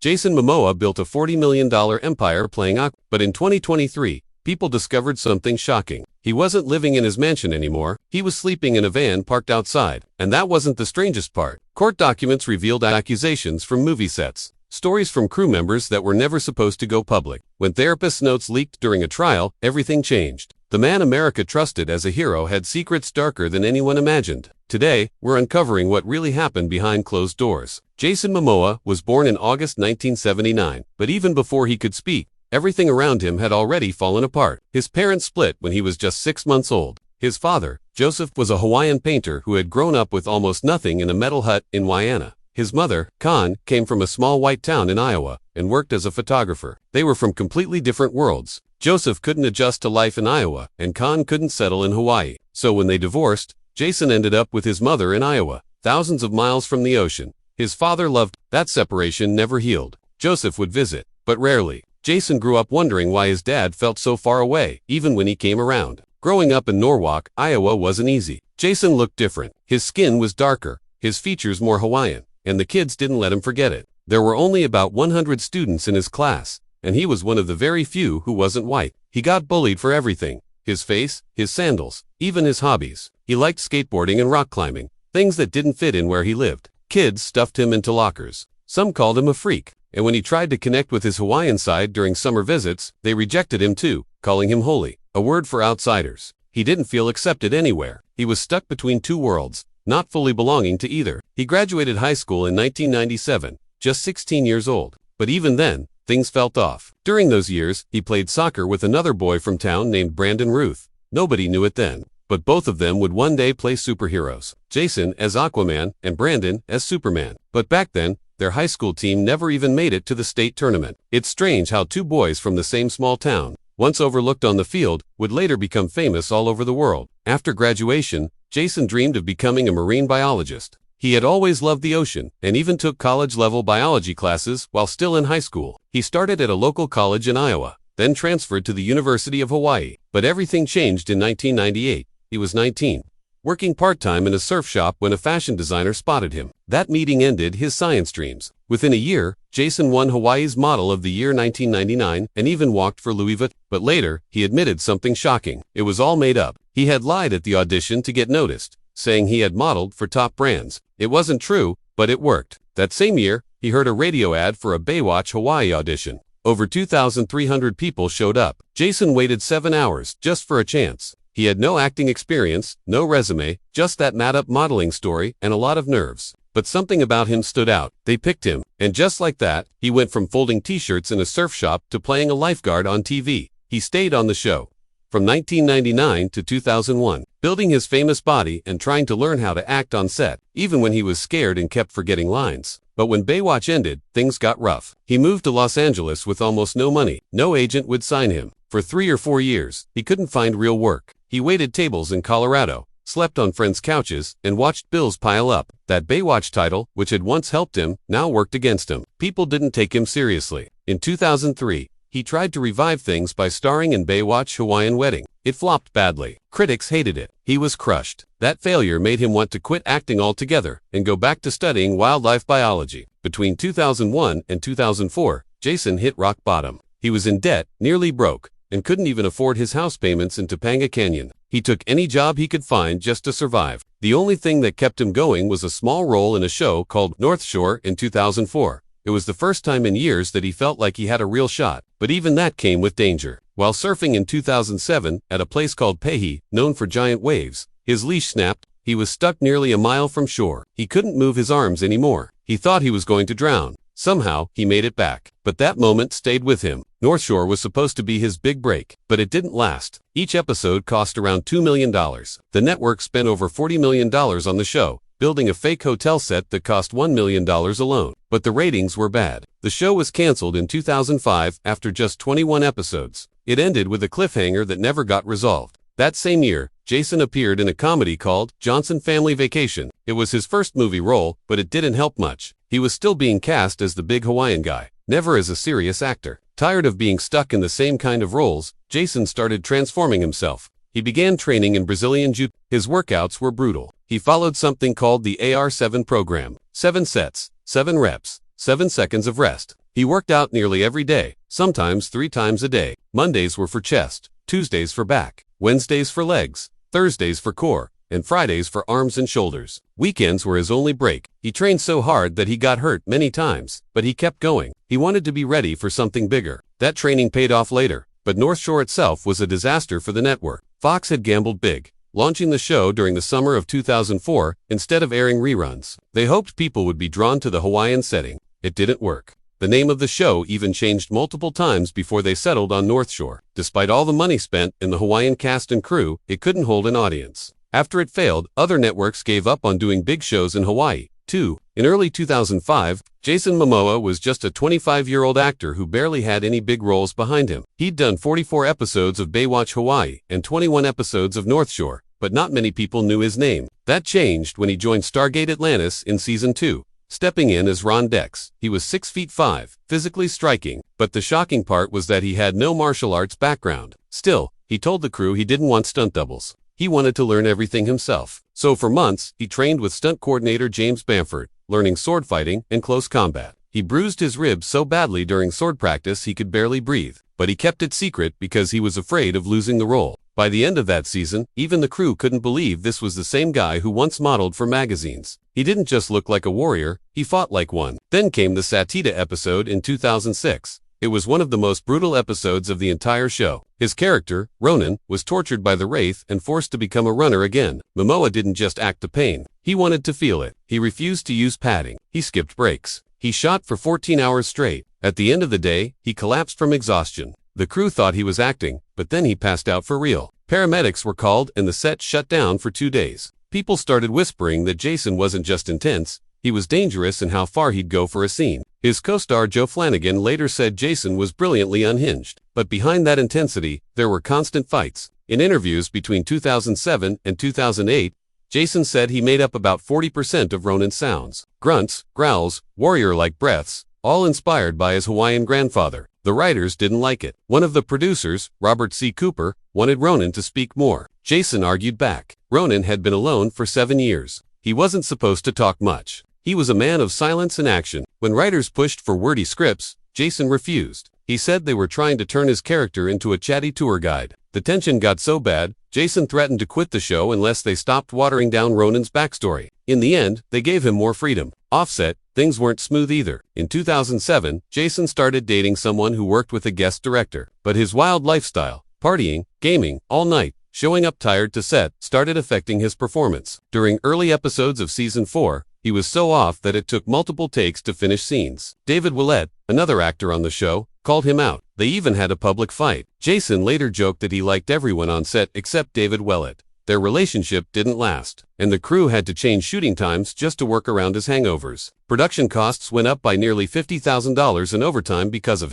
Jason Momoa built a $40 million empire playing Aquaman. But in 2023, people discovered something shocking. He wasn't living in his mansion anymore, he was sleeping in a van parked outside. And that wasn't the strangest part. Court documents revealed accusations from movie sets. Stories from crew members that were never supposed to go public. When therapist notes leaked during a trial, everything changed. The man America trusted as a hero had secrets darker than anyone imagined. Today, we're uncovering what really happened behind closed doors. Jason Momoa was born in August 1979, but even before he could speak, everything around him had already fallen apart. His parents split when he was just 6 months old. His father, Joseph, was a Hawaiian painter who had grown up with almost nothing in a metal hut in Waiana. His mother, Con, came from a small white town in Iowa and worked as a photographer. They were from completely different worlds. Joseph couldn't adjust to life in Iowa, and Con couldn't settle in Hawaii. So when they divorced, Jason ended up with his mother in Iowa, thousands of miles from the ocean. His father loved. That separation never healed. Joseph would visit, but rarely. Jason grew up wondering why his dad felt so far away, even when he came around. Growing up in Norwalk, Iowa wasn't easy. Jason looked different. His skin was darker, his features more Hawaiian, and the kids didn't let him forget it. There were only about 100 students in his class, and he was one of the very few who wasn't white. He got bullied for everything. His face, his sandals, even his hobbies. He liked skateboarding and rock climbing, things that didn't fit in where he lived. Kids stuffed him into lockers. Some called him a freak, and when he tried to connect with his Hawaiian side during summer visits, they rejected him too, calling him holy, a word for outsiders. He didn't feel accepted anywhere. He was stuck between two worlds, not fully belonging to either. He graduated high school in 1997, just 16 years old. But even then, things felt off. During those years, he played soccer with another boy from town named Brandon Ruth. Nobody knew it then, but both of them would one day play superheroes. Jason as Aquaman and Brandon as Superman. But back then, their high school team never even made it to the state tournament. It's strange how two boys from the same small town, once overlooked on the field, would later become famous all over the world. After graduation, Jason dreamed of becoming a marine biologist. He had always loved the ocean, and even took college-level biology classes while still in high school. He started at a local college in Iowa, then transferred to the University of Hawaii. But everything changed in 1998. He was 19, working part-time in a surf shop when a fashion designer spotted him. That meeting ended his science dreams. Within a year, Jason won Hawaii's Model of the Year 1999 and even walked for Louis Vuitton. But later, he admitted something shocking. It was all made up. He had lied at the audition to get noticed, saying he had modeled for top brands. It wasn't true, but it worked. That same year, he heard a radio ad for a Baywatch Hawaii audition. Over 2,300 people showed up. Jason waited 7 hours just for a chance. He had no acting experience, no resume, just that mad-up modeling story and a lot of nerves. But something about him stood out. They picked him, and just like that, he went from folding t-shirts in a surf shop to playing a lifeguard on TV. He stayed on the show from 1999 to 2001, building his famous body and trying to learn how to act on set, even when he was scared and kept forgetting lines. But when Baywatch ended, things got rough. He moved to Los Angeles with almost no money. No agent would sign him. For 3 or 4 years, he couldn't find real work. He waited tables in Colorado, slept on friends' couches, and watched bills pile up. That Baywatch title, which had once helped him, now worked against him. People didn't take him seriously. In 2003, he tried to revive things by starring in Baywatch Hawaiian Wedding. It flopped badly. Critics hated it. He was crushed. That failure made him want to quit acting altogether and go back to studying wildlife biology. Between 2001 and 2004, Jason hit rock bottom. He was in debt, nearly broke, and couldn't even afford his house payments in Topanga Canyon. He took any job he could find just to survive. The only thing that kept him going was a small role in a show called North Shore in 2004. It was the first time in years that he felt like he had a real shot, but even that came with danger. While surfing in 2007 at a place called Pehi, known for giant waves, his leash snapped. He was stuck nearly a mile from shore. He couldn't move his arms anymore. He thought he was going to drown. Somehow, he made it back. But that moment stayed with him. North Shore was supposed to be his big break, but it didn't last. Each episode cost around $2 million. The network spent over $40 million on the show, building a fake hotel set that cost $1 million alone. But the ratings were bad. The show was canceled in 2005 after just 21 episodes. It ended with a cliffhanger that never got resolved. That same year, Jason appeared in a comedy called Johnson Family Vacation. It was his first movie role, but it didn't help much. He was still being cast as the big Hawaiian guy, never as a serious actor. Tired of being stuck in the same kind of roles, Jason started transforming himself. He began training in Brazilian Jiu-Jitsu. His workouts were brutal. He followed something called the AR7 program. 7 sets, 7 reps, 7 seconds of rest. He worked out nearly every day, sometimes 3 times a day. Mondays were for chest, Tuesdays for back, Wednesdays for legs, Thursdays for core, and Fridays for arms and shoulders. Weekends were his only break. He trained so hard that he got hurt many times, but he kept going. He wanted to be ready for something bigger. That training paid off later, but North Shore itself was a disaster for the network. Fox had gambled big, launching the show during the summer of 2004 instead of airing reruns. They hoped people would be drawn to the Hawaiian setting. It didn't work. The name of the show even changed multiple times before they settled on North Shore. Despite all the money spent in the Hawaiian cast and crew, it couldn't hold an audience. After it failed, other networks gave up on doing big shows in Hawaii, too. In early 2005, Jason Momoa was just a 25-year-old actor who barely had any big roles behind him. He'd done 44 episodes of Baywatch Hawaii and 21 episodes of North Shore, but not many people knew his name. That changed when he joined Stargate Atlantis in Season 2. Stepping in as Ron Dex. He was 6'5", physically striking, but the shocking part was that he had no martial arts background. Still, he told the crew he didn't want stunt doubles. He wanted to learn everything himself. So for months, he trained with stunt coordinator James Bamford, learning sword fighting and close combat. He bruised his ribs so badly during sword practice he could barely breathe, but he kept it secret because he was afraid of losing the role. By the end of that season, even the crew couldn't believe this was the same guy who once modeled for magazines. He didn't just look like a warrior, he fought like one. Then came the Satita episode in 2006. It was one of the most brutal episodes of the entire show. His character, Ronan, was tortured by the Wraith and forced to become a runner again. Momoa didn't just act the pain. He wanted to feel it. He refused to use padding. He skipped breaks. He shot for 14 hours straight. At the end of the day, he collapsed from exhaustion. The crew thought he was acting, but then he passed out for real. Paramedics were called and the set shut down for 2 days. People started whispering that Jason wasn't just intense, he was dangerous in how far he'd go for a scene. His co-star Joe Flanagan later said Jason was brilliantly unhinged. But behind that intensity, there were constant fights. In interviews between 2007 and 2008, Jason said he made up about 40% of Ronan's sounds. Grunts, growls, warrior-like breaths, all inspired by his Hawaiian grandfather. The writers didn't like it. One of the producers, Robert C. Cooper, wanted Ronan to speak more. Jason argued back. Ronan had been alone for 7 years. He wasn't supposed to talk much. He was a man of silence and action. When writers pushed for wordy scripts, Jason refused. He said they were trying to turn his character into a chatty tour guide. The tension got so bad, Jason threatened to quit the show unless they stopped watering down Ronan's backstory. In the end, they gave him more freedom. Offset, things weren't smooth either. In 2007, Jason started dating someone who worked with a guest director. But his wild lifestyle, partying, gaming, all night, showing up tired to set, started affecting his performance. During early episodes of Season 4, he was so off that it took multiple takes to finish scenes. David Willett, another actor on the show, called him out. They even had a public fight. Jason later joked that he liked everyone on set except David Willett. Their relationship didn't last, and the crew had to change shooting times just to work around his hangovers. Production costs went up by nearly $50,000 in overtime because of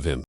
him.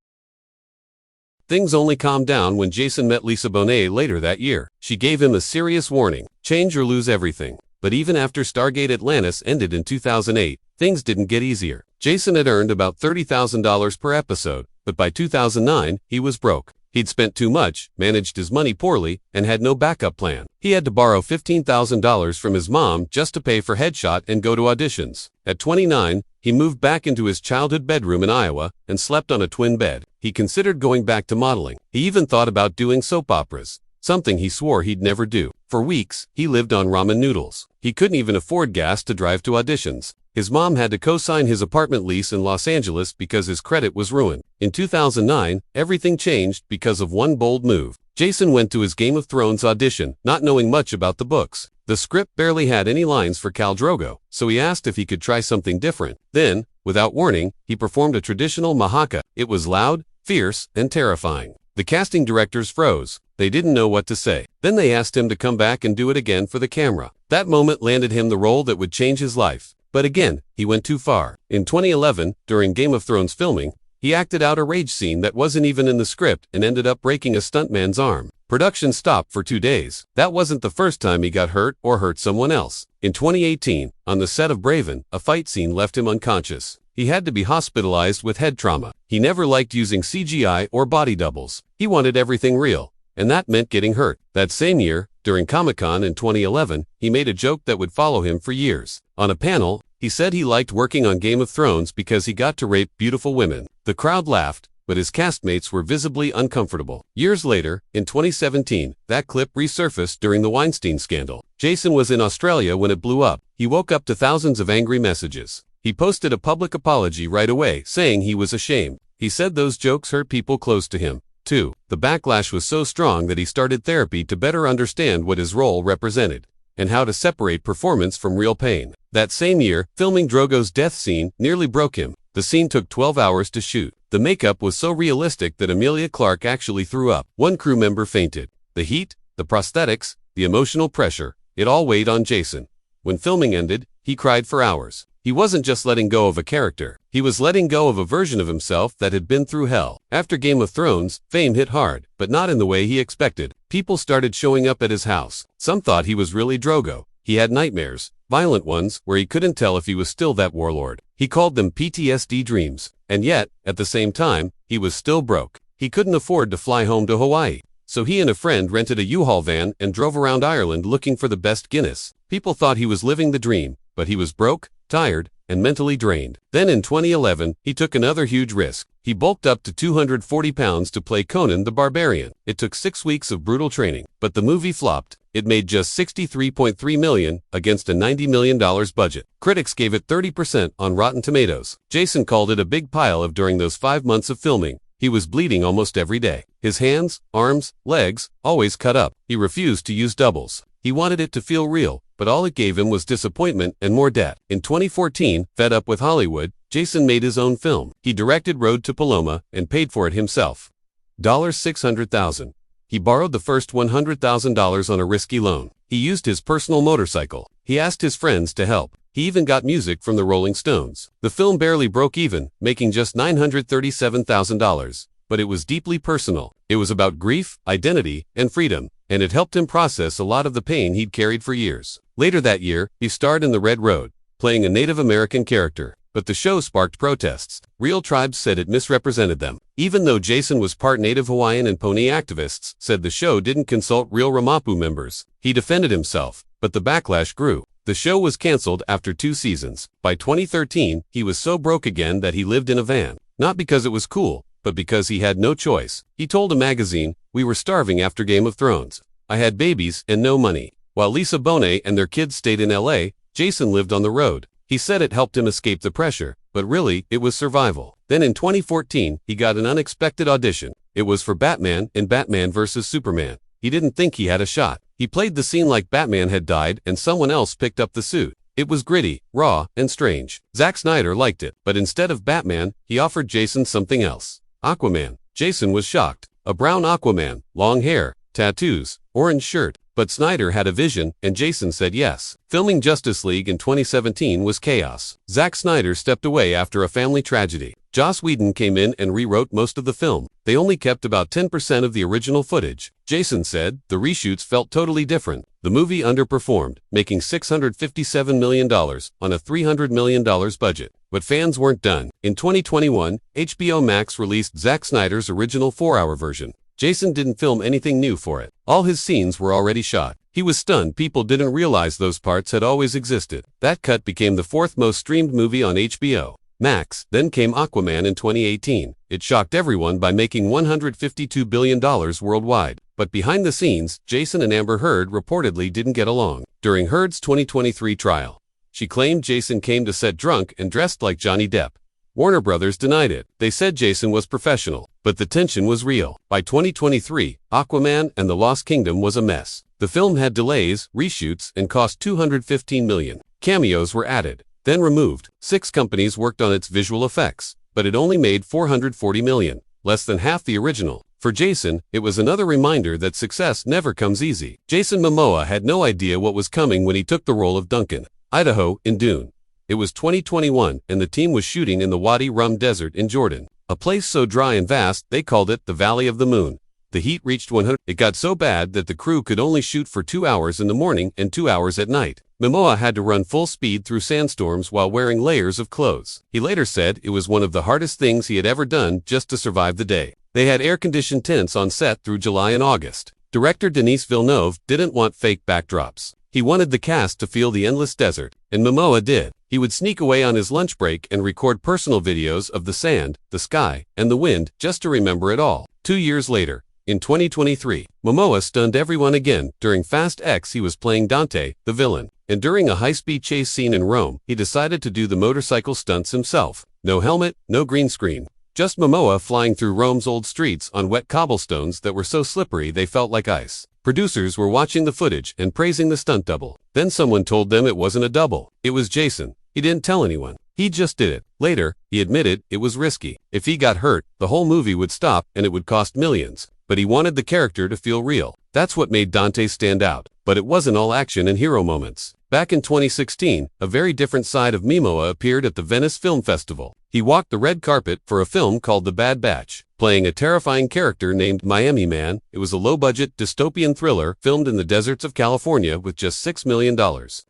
Things only calmed down when Jason met Lisa Bonet later that year. She gave him a serious warning: change or lose everything. But even after Stargate Atlantis ended in 2008, things didn't get easier. Jason had earned about $30,000 per episode, but by 2009, he was broke. He'd spent too much, managed his money poorly, and had no backup plan. He had to borrow $15,000 from his mom just to pay for headshot and go to auditions. At 29, he moved back into his childhood bedroom in Iowa and slept on a twin bed. He considered going back to modeling. He even thought about doing soap operas, something he swore he'd never do. For weeks, he lived on ramen noodles. He couldn't even afford gas to drive to auditions. His mom had to co-sign his apartment lease in Los Angeles because his credit was ruined. In 2009, everything changed because of one bold move. Jason went to his Game of Thrones audition, not knowing much about the books. The script barely had any lines for Khal Drogo, so he asked if he could try something different. Then, without warning, he performed a traditional mahaka. It was loud, fierce, and terrifying. The casting directors froze. They didn't know what to say. Then they asked him to come back and do it again for the camera. That moment landed him the role that would change his life. But again, he went too far. In 2011, during Game of Thrones filming, he acted out a rage scene that wasn't even in the script and ended up breaking a stuntman's arm. Production stopped for 2 days. That wasn't the first time he got hurt or hurt someone else. In 2018, on the set of Braven, a fight scene left him unconscious. He had to be hospitalized with head trauma. He never liked using CGI or body doubles. He wanted everything real, and that meant getting hurt. That same year, during Comic-Con in 2011, he made a joke that would follow him for years. On a panel, he He said he liked working on Game of Thrones because he got to rape beautiful women. The crowd laughed, but his castmates were visibly uncomfortable. Years later, in 2017, that clip resurfaced during the Weinstein scandal. Jason was in Australia when it blew up. He woke up to thousands of angry messages. He posted a public apology right away, saying he was ashamed. He said those jokes hurt people close to him, too. The backlash was so strong that he started therapy to better understand what his role represented, and how to separate performance from real pain. That same year, filming Drogo's death scene nearly broke him. The scene took 12 hours to shoot. The makeup was so realistic that Emilia Clarke actually threw up. One crew member fainted. The heat, the prosthetics, the emotional pressure, it all weighed on Jason. When filming ended, he cried for hours. He wasn't just letting go of a character. He was letting go of a version of himself that had been through hell. After Game of Thrones, fame hit hard, but not in the way he expected. People started showing up at his house. Some thought he was really Drogo. He had nightmares, violent ones, where he couldn't tell if he was still that warlord. He called them PTSD dreams. And yet, at the same time, he was still broke. He couldn't afford to fly home to Hawaii. So he and a friend rented a U-Haul van and drove around Ireland looking for the best Guinness. People thought he was living the dream, but he was broke, tired, and mentally drained. Then in 2011, he took another huge risk. He bulked up to 240 pounds to play Conan the Barbarian. It took 6 weeks of brutal training, but the movie flopped. It made just $63.3 million against a $90 million budget. Critics gave it 30% on Rotten Tomatoes. Jason called it a big pile of during those 5 months of filming. He was bleeding almost every day. His hands, arms, legs, always cut up. He refused to use doubles. He wanted it to feel real, but all it gave him was disappointment and more debt. In 2014, fed up with Hollywood, Jason made his own film. He directed Road to Paloma and paid for it himself. $600,000. He borrowed the first $100,000 on a risky loan. He used his personal motorcycle. He asked his friends to help. He even got music from the Rolling Stones. The film barely broke even, making just $937,000. But it was deeply personal. It was about grief, identity, and freedom, and it helped him process a lot of the pain he'd carried for years. Later that year, he starred in The Red Road, playing a Native American character. But the show sparked protests. Real tribes said it misrepresented them. Even though Jason was part Native Hawaiian, and Pony activists said the show didn't consult real Ramapu members. He defended himself, but the backlash grew. The show was canceled after 2 seasons. By 2013, he was so broke again that he lived in a van. Not because it was cool, but because he had no choice. He told a magazine, "We were starving after Game of Thrones. I had babies and no money." While Lisa Bonet and their kids stayed in LA, Jason lived on the road. He said it helped him escape the pressure, but really, it was survival. Then in 2014, he got an unexpected audition. It was for Batman in Batman vs. Superman. He didn't think he had a shot. He played the scene like Batman had died and someone else picked up the suit. It was gritty, raw, and strange. Zack Snyder liked it, but instead of Batman, he offered Jason something else. Aquaman. Jason was shocked. A brown Aquaman, long hair, tattoos, orange shirt. But Snyder had a vision, and Jason said yes. Filming Justice League in 2017 was chaos. Zack Snyder stepped away after a family tragedy. Joss Whedon came in and rewrote most of the film. They only kept about 10% of the original footage. Jason said the reshoots felt totally different. The movie underperformed, making $657 million on a $300 million budget. But fans weren't done. In 2021, HBO Max released Zack Snyder's original 4-hour version. Jason didn't film anything new for it. All his scenes were already shot. He was stunned people didn't realize those parts had always existed. That cut became the 4th most streamed movie on HBO Max. Then came Aquaman in 2018. It shocked everyone by making $152 billion worldwide. But behind the scenes, Jason and Amber Heard reportedly didn't get along. During Heard's 2023 trial, she claimed Jason came to set drunk and dressed like Johnny Depp. Warner Brothers denied it. They said Jason was professional, but the tension was real. By 2023, Aquaman and the Lost Kingdom was a mess. The film had delays, reshoots, and cost $215 million. Cameos were added, then removed. 6 companies worked on its visual effects, but it only made $440 million, less than half the original. For Jason, it was another reminder that success never comes easy. Jason Momoa had no idea what was coming when he took the role of Duncan, Idaho, in Dune. It was 2021, and the team was shooting in the Wadi Rum Desert in Jordan, a place so dry and vast they called it the Valley of the Moon. The heat reached 100. It got so bad that the crew could only shoot for 2 hours in the morning and 2 hours at night. Momoa had to run full speed through sandstorms while wearing layers of clothes. He later said it was one of the hardest things he had ever done just to survive the day. They had air-conditioned tents on set through July and August. Director Denis Villeneuve didn't want fake backdrops. He wanted the cast to feel the endless desert, and Momoa did. He would sneak away on his lunch break and record personal videos of the sand, the sky, and the wind just to remember it all. 2 years later, in 2023, Momoa stunned everyone again. During Fast X, he was playing Dante, the villain. And during a high-speed chase scene in Rome, he decided to do the motorcycle stunts himself. No helmet, no green screen. Just Momoa flying through Rome's old streets on wet cobblestones that were so slippery they felt like ice. Producers were watching the footage and praising the stunt double. Then someone told them it wasn't a double. It was Jason. He didn't tell anyone. He just did it. Later, he admitted it was risky. If he got hurt, the whole movie would stop and it would cost millions. But he wanted the character to feel real. That's what made Dante stand out. But it wasn't all action and hero moments. Back in 2016, a very different side of Momoa appeared at the Venice Film Festival. He walked the red carpet for a film called The Bad Batch, playing a terrifying character named Miami Man. It was a low-budget dystopian thriller filmed in the deserts of California with just $6 million.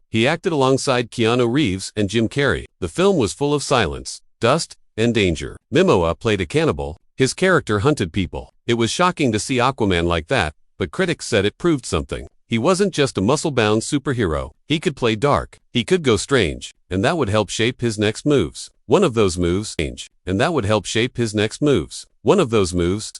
He acted alongside Keanu Reeves and Jim Carrey. The film was full of silence, dust, and danger. Momoa played a cannibal. His character hunted people. It was shocking to see Aquaman like that, but critics said it proved something. He wasn't just a muscle-bound superhero. He could play dark. He could go strange, and that would help shape his next moves. One of those moves, change, and that would help shape his next moves. One of those moves,